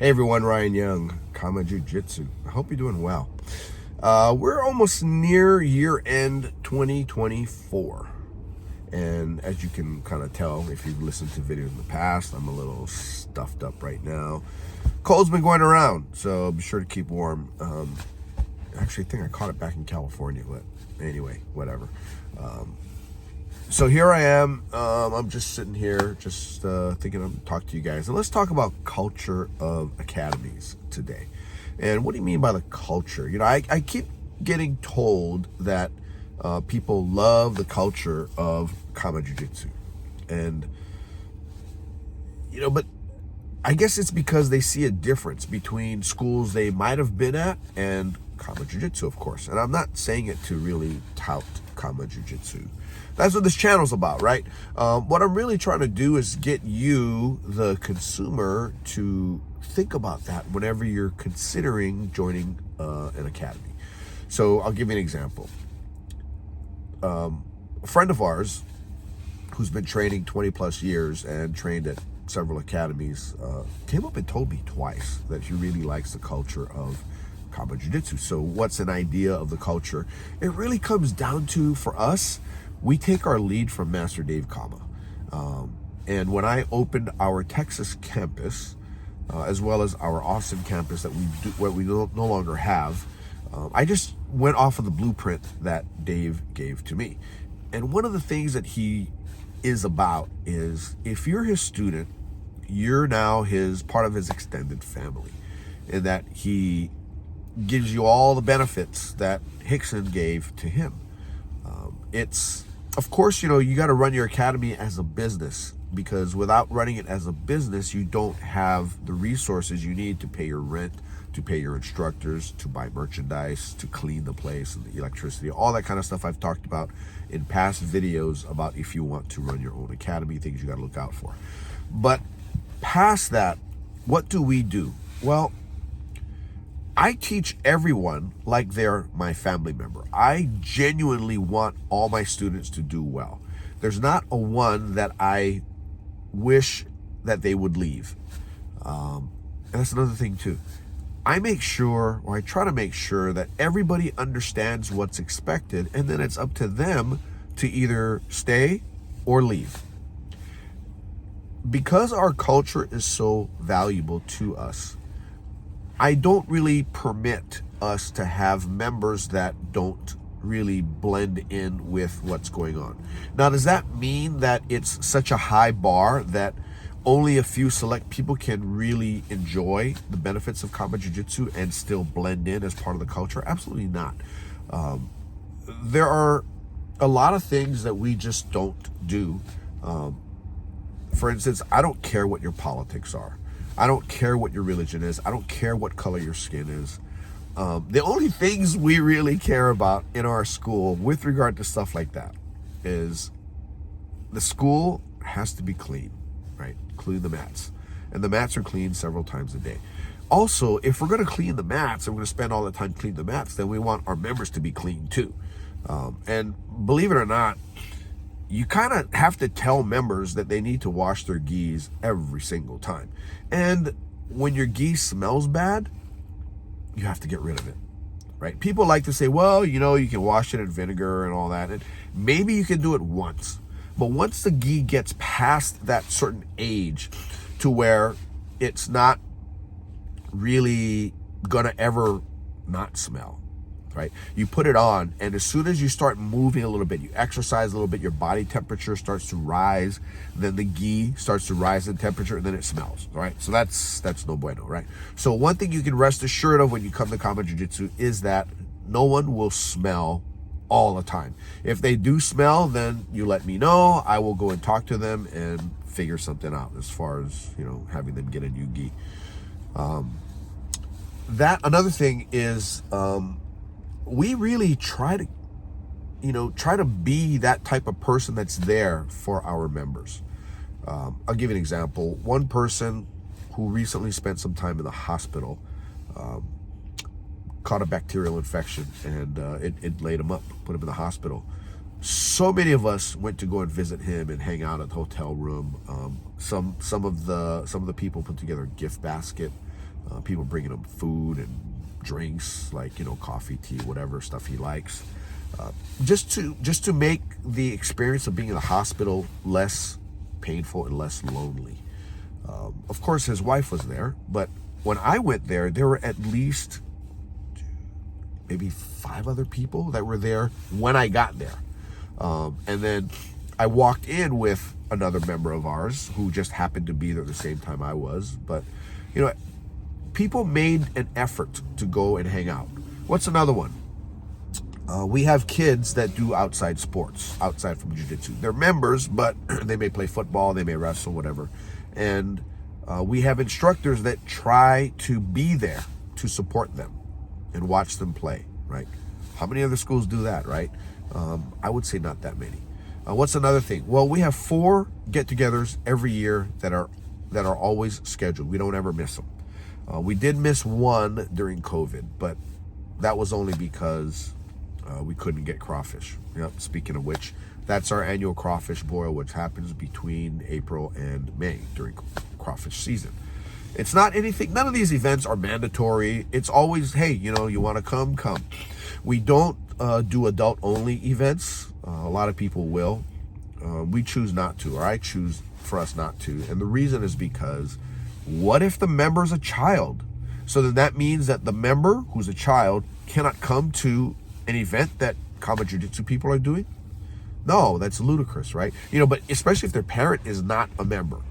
Hey everyone, Ryan Young, Kjj Jiu-Jitsu. I hope you're doing well. We're almost near year end 2024. And as you can kind of tell, if you've listened to videos in the past, I'm a little stuffed up right now. Cold's been going around, so be sure to keep warm. Actually, I think I caught it back in California, but anyway, whatever. So here I am. I'm just sitting here, just thinking I'm talk to you guys. And let's talk about culture of academies today. And what do you mean by the culture? You know, I keep getting told that people love the culture of Kjj Jiu-Jitsu. And, you know, but I guess it's because they see a difference between schools they might have been at and Kjj Jiu-Jitsu, of course. And I'm not saying it to really tout Kjj Jiu-Jitsu. That's what this channel's about, right? What I'm really trying to do is get you, the consumer, to think about that whenever you're considering joining an academy. So I'll give you an example. A friend of ours who's been training 20 plus years and trained at several academies came up and told me twice that he really likes the culture of Kjj Jiu-Jitsu. So what's an idea of the culture? It really comes down to, for us, we take our lead from Master Dave Kama. And when I opened our Texas campus, as well as our Austin campus that we no longer have, I just went off of the blueprint that Dave gave to me. And one of the things that he is about is, if you're his student, you're now part of his extended family, and that he gives you all the benefits that Hickson gave to him. It's, of course, you know, you got to run your academy as a business, because without running it as a business, you don't have the resources you need to pay your rent, to pay your instructors, to buy merchandise, to clean the place and the electricity, all that kind of stuff I've talked about in past videos about if you want to run your own academy, things you got to look out for. But past that, what do we do? Well, I teach everyone like they're my family member. I genuinely want all my students to do well. There's not a one that I wish that they would leave. And that's another thing too. I make sure, or I try to make sure, that everybody understands what's expected, and then it's up to them to either stay or leave. Because our culture is so valuable to us, I don't really permit us to have members that don't really blend in with what's going on. Now, does that mean that it's such a high bar that only a few select people can really enjoy the benefits of Kjj Jiu-Jitsu and still blend in as part of the culture? Absolutely not. There are a lot of things that we just don't do. For instance, I don't care what your politics are. I don't care what your religion is. I don't care what color your skin is. The only things we really care about in our school with regard to stuff like that is the school has to be clean, right? Clean the mats. And the mats are cleaned several times a day. Also, if we're going to clean the mats and we're going to spend all the time cleaning the mats, then we want our members to be clean too. And believe it or not, you kind of have to tell members that they need to wash their gis every single time. And when your gi smells bad, you have to get rid of it, right? People like to say, well, you know, you can wash it in vinegar and all that. And maybe you can do it once. But once the gi gets past that certain age to where it's not really gonna ever not smell, right? You put it on, and as soon as you start moving a little bit, you exercise a little bit, your body temperature starts to rise, then the gi starts to rise in temperature, and then it smells, right? So that's no bueno, right? So one thing you can rest assured of when you come to Kjj Jiu-Jitsu is that no one will smell all the time. If they do smell, then you let me know. I will go and talk to them and figure something out as far as, you know, having them get a new gi. Another thing is, we really try to be that type of person that's there for our members. I'll give you an example. One person who recently spent some time in the hospital caught a bacterial infection, and it laid him up, put him in the hospital. So many of us went to go and visit him and hang out at the hotel room. Some of the people put together a gift basket People bringing him food and drinks, like, coffee, tea, whatever stuff he likes, just to make the experience of being in the hospital less painful and less lonely. Of course, his wife was there, but when I went there were at least maybe 5 other people that were there when I got there. And then I walked in with another member of ours who just happened to be there at the same time I was. But, people made an effort to go and hang out. What's another one? We have kids that do outside sports, outside from Jiu-Jitsu. They're members, but they may play football, they may wrestle, whatever. And we have instructors that try to be there to support them and watch them play, right? How many other schools do that, right? I would say not that many. What's another thing? Well, we have 4 get-togethers every year that are always scheduled. We don't ever miss them. We did miss one during COVID, but that was only because we couldn't get crawfish. Yep. Speaking of which, that's our annual crawfish boil, which happens between April and May during crawfish season. It's not anything, none of these events are mandatory. It's always, hey, you want to come. We don't do adult only events. A lot of people will. We choose not to, or I choose for us not to. And the reason is because what if the member's a child? So then that means that the member who's a child cannot come to an event that Kjj Jiu-Jitsu people are doing? No, that's ludicrous, right? But especially if their parent is not a member.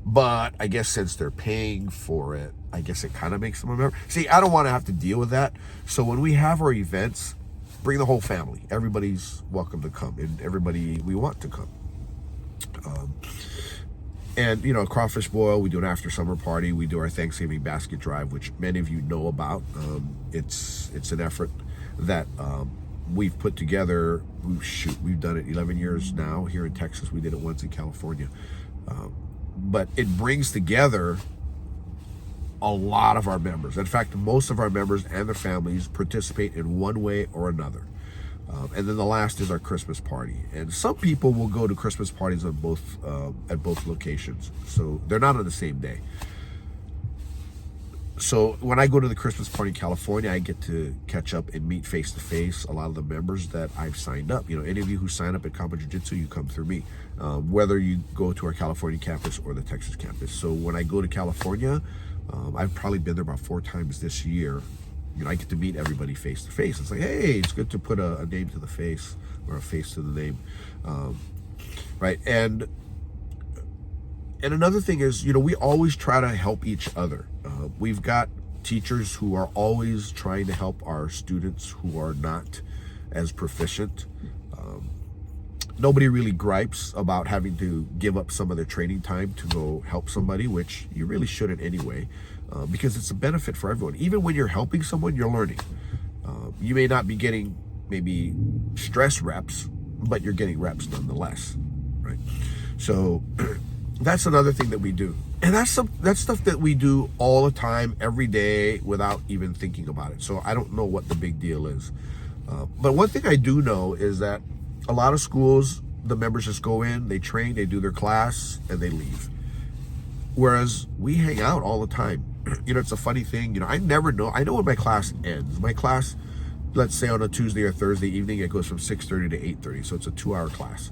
But I guess since they're paying for it, I guess it kind of makes them a member. See, I don't want to have to deal with that. So when we have our events, bring the whole family. Everybody's welcome to come, and everybody we want to come. And crawfish boil, we do an after summer party. We do our Thanksgiving basket drive, which many of you know about. It's an effort that we've put together. We've done it 11 years now here in Texas. We did it once in California. But it brings together a lot of our members. In fact, most of our members and their families participate in one way or another. And then the last is our Christmas party. And some people will go to Christmas parties at both locations. So they're not on the same day. So when I go to the Christmas party in California, I get to catch up and meet face to face a lot of the members that I've signed up. Any of you who sign up at Kjj Jiu-Jitsu, you come through me, whether you go to our California campus or the Texas campus. So when I go to California, I've probably been there about 4 times this year. I get to meet everybody face to face. It's like, hey, it's good to put a name to the face, or a face to the name, right? And another thing is, we always try to help each other. We've got teachers who are always trying to help our students who are not as proficient. Nobody really gripes about having to give up some of their training time to go help somebody, which you really shouldn't anyway, because it's a benefit for everyone. Even when you're helping someone, you're learning. You may not be getting maybe stress reps, but you're getting reps nonetheless, right? So that's another thing that we do. And that's stuff that we do all the time, every day, without even thinking about it. So I don't know what the big deal is. But one thing I do know is that a lot of schools, the members just go in, they train, they do their class, and they leave. Whereas we hang out all the time. It's a funny thing. I never know. I know when my class ends. My class, let's say on a Tuesday or Thursday evening, it goes from 6:30 to 8:30. So it's a 2-hour class.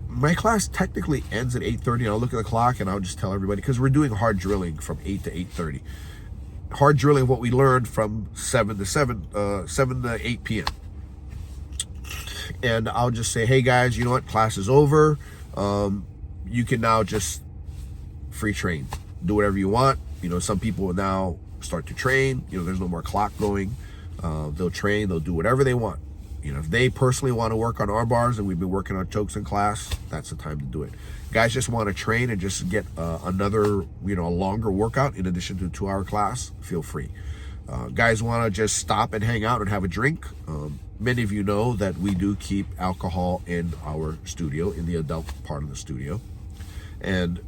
My class technically ends at 8:30, and I'll look at the clock and I'll just tell everybody, because we're doing hard drilling from 8 to 8:30. Hard drilling, what we learned from 7 to 8 p.m. And I'll just say, hey guys, you know what? Class is over. You can now just free train. Do whatever you want. Some people will now start to train. There's no more clock going. They'll train. They'll do whatever they want. If they personally want to work on arm bars, and we've been working on chokes in class, that's the time to do it. Guys just want to train and just get another, a longer workout in addition to a 2-hour class, feel free. Guys want to just stop and hang out and have a drink. Many of you know that we do keep alcohol in our studio, in the adult part of the studio. And,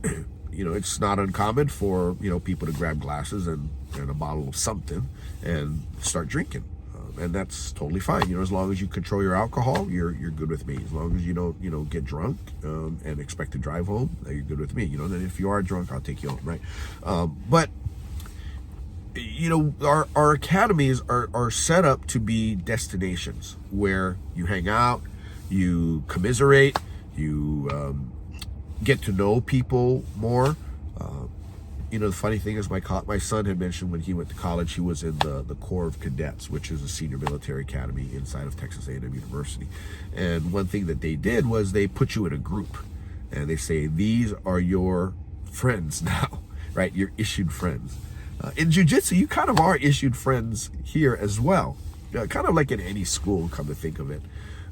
it's not uncommon for, people to grab glasses and a bottle of something and start drinking. And that's totally fine. As long as you control your alcohol, you're good with me. As long as you don't, get drunk and expect to drive home, you're good with me. Then if you are drunk, I'll take you home, right? But our academies are set up to be destinations where you hang out, you commiserate, you get to know people more. The funny thing is my son had mentioned when he went to college, he was in the Corps of Cadets, which is a senior military academy inside of Texas A&M University. And one thing that they did was they put you in a group, and they say, these are your friends now, right? You're issued friends. In Jiu-Jitsu, you kind of are issued friends here as well. Kind of like in any school, come to think of it.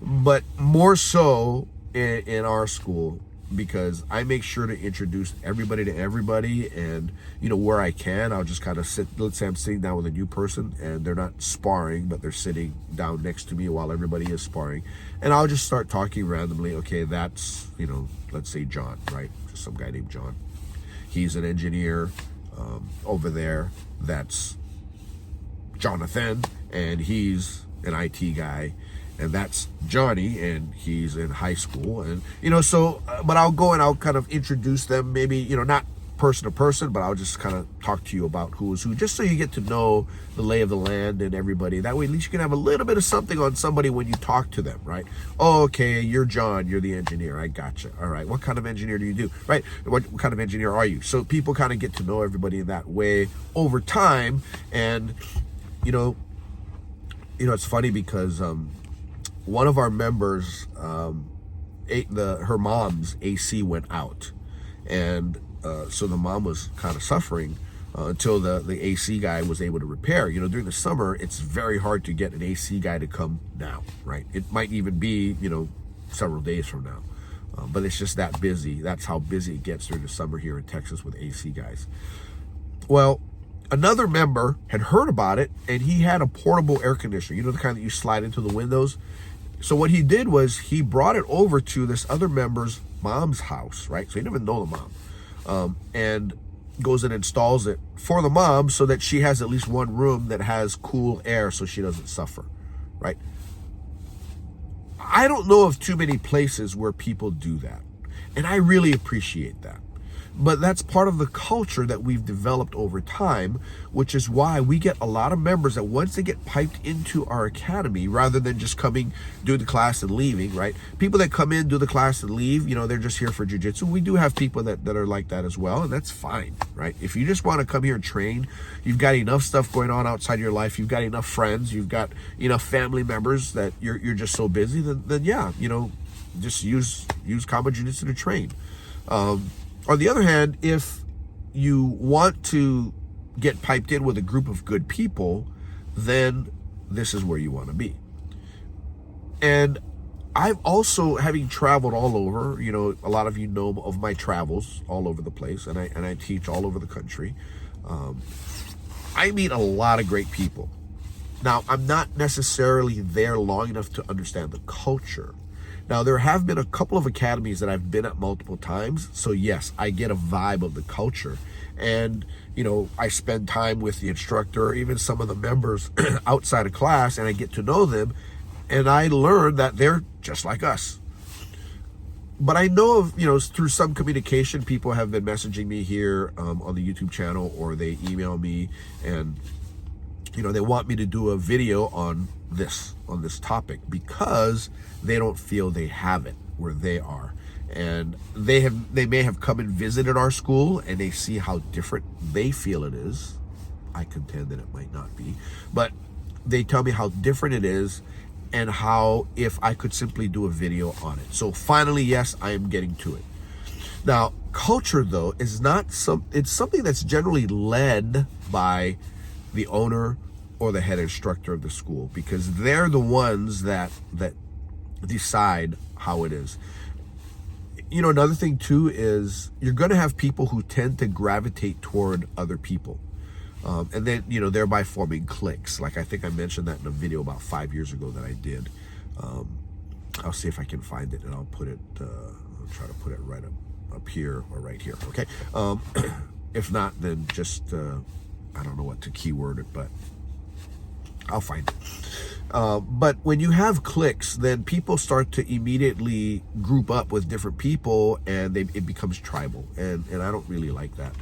But more so in our school, because I make sure to introduce everybody to everybody, and where I can, I'll just kind of sit. Let's say I'm sitting down with a new person and they're not sparring, but they're sitting down next to me while everybody is sparring, and I'll just start talking randomly. Okay, that's let's say John, right? Just some guy named John. He's an engineer over there. That's Jonathan, and he's an IT guy. And that's Johnny, and he's in high school. And, but I'll go and I'll kind of introduce them, maybe, not person to person, but I'll just kind of talk to you about who is who, just so you get to know the lay of the land and everybody. That way, at least you can have a little bit of something on somebody when you talk to them, right? Oh, okay, you're John, you're the engineer. I gotcha. All right, what kind of engineer do you do, right? What kind of engineer are you? So people kind of get to know everybody in that way over time. And, it's funny because, one of our members, her mom's AC went out, and so the mom was kind of suffering until the AC guy was able to repair. During the summer, it's very hard to get an AC guy to come now, right? It might even be several days from now, but it's just that busy. That's how busy it gets during the summer here in Texas with AC guys. Well, another member had heard about it, and he had a portable air conditioner, the kind that you slide into the windows. So what he did was he brought it over to this other member's mom's house, right? So he didn't even know the mom, and goes and installs it for the mom so that she has at least one room that has cool air so she doesn't suffer, right? I don't know of too many places where people do that, and I really appreciate that. But that's part of the culture that we've developed over time, which is why we get a lot of members that once they get piped into our academy, rather than just coming, do the class and leaving, right? People that come in, do the class and leave, they're just here for jiu-jitsu. We do have people that are like that as well, and that's fine, right? If you just want to come here and train, you've got enough stuff going on outside your life, you've got enough friends, you've got enough family members that you're just so busy, then yeah, just use combat jiu-jitsu to train. On the other hand, if you want to get piped in with a group of good people, then this is where you want to be. And I've also, having traveled all over, a lot of you know of my travels all over the place, and I teach all over the country. I meet a lot of great people. Now, I'm not necessarily there long enough to understand the culture. Now, there have been a couple of academies that I've been at multiple times. So yes, I get a vibe of the culture. And, I spend time with the instructor, even some of the members outside of class, and I get to know them. And I learn that they're just like us. But I know of, through some communication, people have been messaging me here on the YouTube channel, or they email me, and, they want me to do a video on this topic because they don't feel they have it where they are. And they may have come and visited our school, and they see how different they feel it is. I contend that it might not be, but they tell me how different it is, and how if I could simply do a video on it. So finally, yes, I am getting to it. Now, culture though is not it's something that's generally led by the owner or the head instructor of the school, because they're the ones that decide how it is. Another thing too is you're going to have people who tend to gravitate toward other people, and then thereby forming cliques. Like I think I mentioned that in a video about 5 years ago that I did. I'll see if I can find it, and I'll put it. I'll try to put it right up here or right here. Okay. If not, then just I don't know what to keyword it, but I'll find it. But when you have cliques, then people start to immediately group up with different people, and it becomes tribal, and I don't really like that.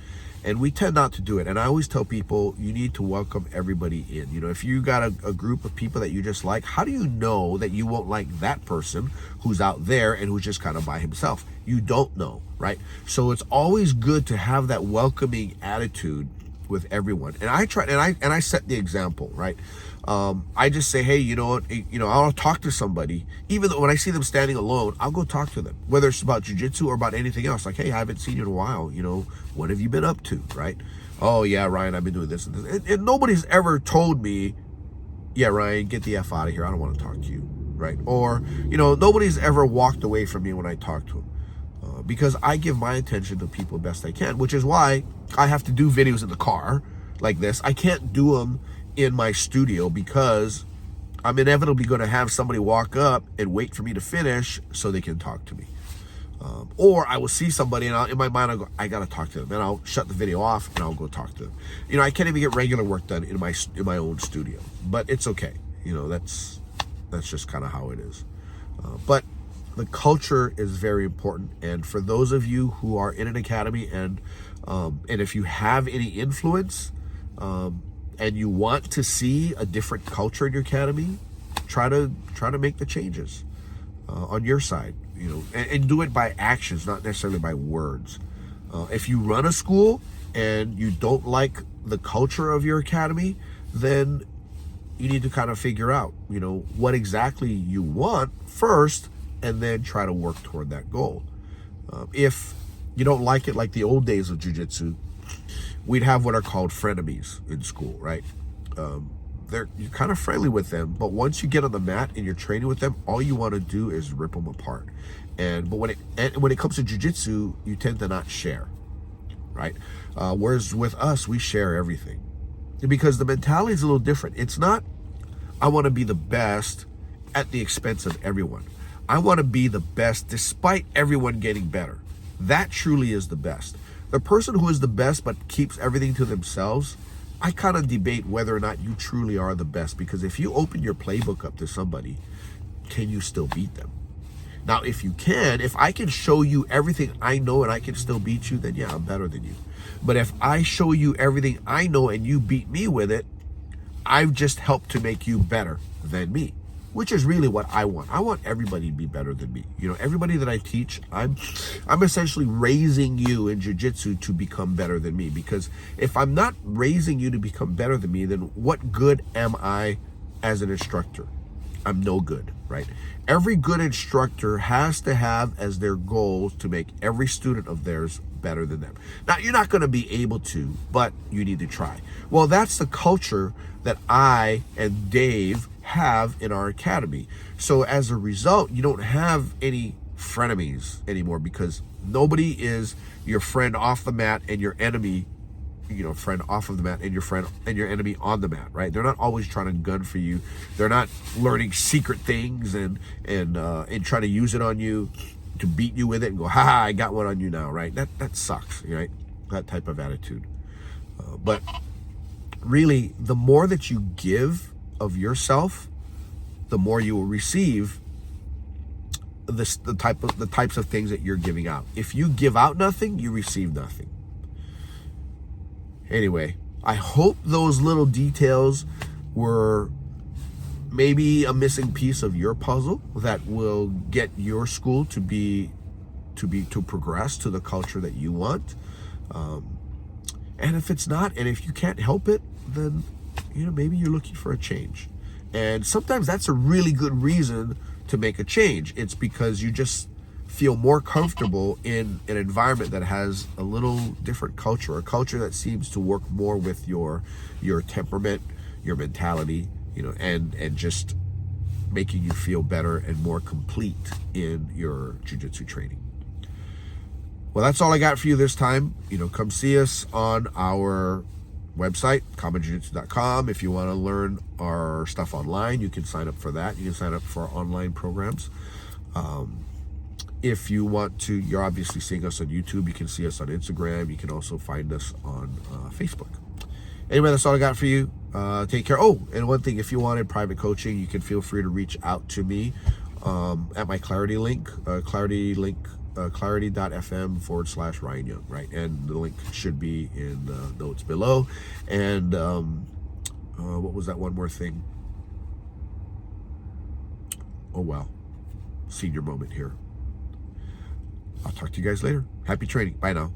And we tend not to do it. And I always tell people, you need to welcome everybody in. You know, if you got a group of people that you just like, how do you know that you won't like that person who's out there and who's just kind of by himself? You don't know, right? So it's always good to have that welcoming attitude with everyone. And I try, and I set the example, right? I just say, hey, you know what, I'll talk to somebody, even though when I see them standing alone, I'll go talk to them, whether it's about jiu-jitsu or about anything else. Like, hey, I haven't seen you in a while, what have you been up to, right? Oh yeah, Ryan, I've been doing this and this. And nobody's ever told me, yeah, Ryan, get the F out of here, I don't want to talk to you, right? Or, nobody's ever walked away from me when I talk to them. Because I give my attention to people best I can, which is why I have to do videos in the car like this. I can't do them in my studio because I'm inevitably going to have somebody walk up and wait for me to finish so they can talk to me. Or I will see somebody and in my mind I'll go, I got to talk to them, and I'll shut the video off and I'll go talk to them. I can't even get regular work done in my own studio, but it's okay. That's just kind of how it is. But the culture is very important, and for those of you who are in an academy and if you have any influence and you want to see a different culture in your academy, try to make the changes on your side, and do it by actions, not necessarily by words. If you run a school and you don't like the culture of your academy, then you need to kind of figure out, what exactly you want first, and then try to work toward that goal. If you don't like it, like the old days of jiu-jitsu, we'd have what are called frenemies in school, right? You're kind of friendly with them, but once you get on the mat and you're training with them, all you want to do is rip them apart. But when it comes to jiu-jitsu, you tend to not share, right? Whereas with us, we share everything, because the mentality is a little different. It's not, I want to be the best at the expense of everyone. I want to be the best despite everyone getting better. That truly is the best. The person who is the best but keeps everything to themselves, I kind of debate whether or not you truly are the best, because if you open your playbook up to somebody, can you still beat them? Now, if I can show you everything I know and I can still beat you, then yeah, I'm better than you. But if I show you everything I know and you beat me with it, I've just helped to make you better than me, which is really what I want. I want everybody to be better than me. Everybody that I teach, I'm essentially raising you in jiu-jitsu to become better than me. Because if I'm not raising you to become better than me, then what good am I as an instructor? I'm no good, right? Every good instructor has to have as their goal to make every student of theirs better than them. Now, you're not going to be able to, but you need to try. Well, that's the culture that I and Dave have in our academy. So as a result, you don't have any frenemies anymore, because nobody is your friend off the mat and your enemy, friend off of the mat, and your friend and your enemy on the mat, right? They're not always trying to gun for you. They're not learning secret things and trying to use it on you to beat you with it and go, ha, I got one on you now, right? That sucks, right? That type of attitude. But really, the more that you give of yourself, the more you will receive the types of things that you're giving out. If you give out nothing, you receive nothing. Anyway, I hope those little details were maybe a missing piece of your puzzle that will get your school to progress to the culture that you want. And if it's not, and if you can't help it, then maybe you're looking for a change. And sometimes that's a really good reason to make a change. It's because you just feel more comfortable in an environment that has a little different culture, a culture that seems to work more with your temperament, your mentality, and just making you feel better and more complete in your jiu-jitsu training. Well, that's all I got for you this time. Come see us on our website, commonjiu-jitsu.com. If you want to learn our stuff online, you can sign up for that. You can sign up for our online programs. If you want to, you're obviously seeing us on YouTube. You can see us on Instagram. You can also find us on Facebook. Anyway, that's all I got for you. Take care. Oh, and one thing, if you wanted private coaching, you can feel free to reach out to me at my Clarity link. Clarity link clarity.fm/Ryan Young, right? And the link should be in the notes below. And what was that one more thing? Oh, well, senior moment here. I'll talk to you guys later. Happy training. Bye now.